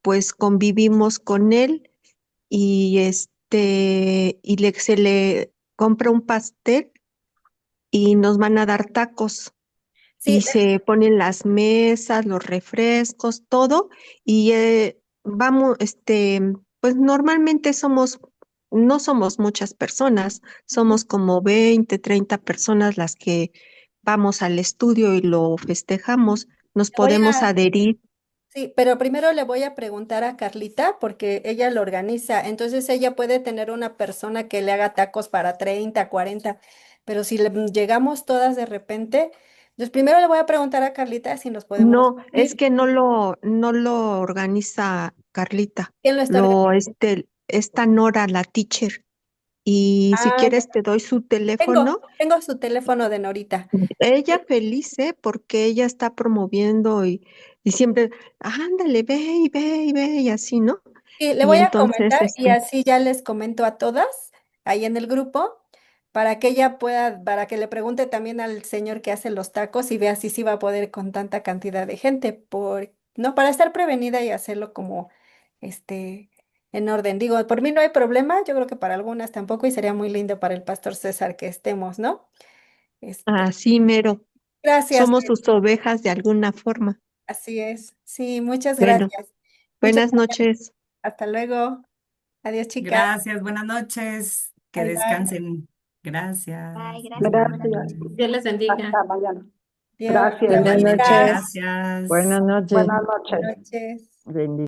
pues convivimos con él y se le compra un pastel y nos van a dar tacos Sí, y se ponen las mesas, los refrescos, todo y vamos, pues normalmente no somos muchas personas, somos como 20, 30 personas las que vamos al estudio y lo festejamos, nos voy podemos a, adherir. sí, pero primero le voy a preguntar a Carlita porque ella lo organiza. Entonces ella puede tener una persona que le haga tacos para 30, 40, pero si llegamos todas de repente, entonces primero le voy a preguntar a Carlita si nos podemos No, es unir. que no lo organiza Carlita, ¿Quién lo está organizando? está Nora, la teacher, y si Ah, ya. quieres te doy su Tengo, teléfono. tengo su teléfono de Norita. Ella feliz, porque ella está promoviendo y siempre, ándale, ve y ve y ve y así, ¿no? Sí, le Y voy a entonces, comentar y así ya les comento a todas ahí en el grupo para que ella pueda, para que le pregunte también al señor que hace los tacos y vea si sí va a poder con tanta cantidad de gente, no, para estar prevenida y hacerlo como este en orden. Digo, por mí no hay problema, yo creo que para algunas tampoco y sería muy lindo para el pastor César que estemos, ¿no? Este, así mero, gracias, somos sus ovejas de alguna forma. así es. Sí, muchas Bueno, gracias. Muchas buenas gracias. noches. Hasta luego. Adiós, chicas. Gracias, buenas noches, que Bye, bye. descansen. Bye, Gracias. gracias. Buenas Gracias. noches. Dios les bendiga. Hasta mañana. Adiós. Gracias. Buenas Bye, noches. chicas. Gracias. Buenas noches. Buenas noches. Noches. Bendiciones.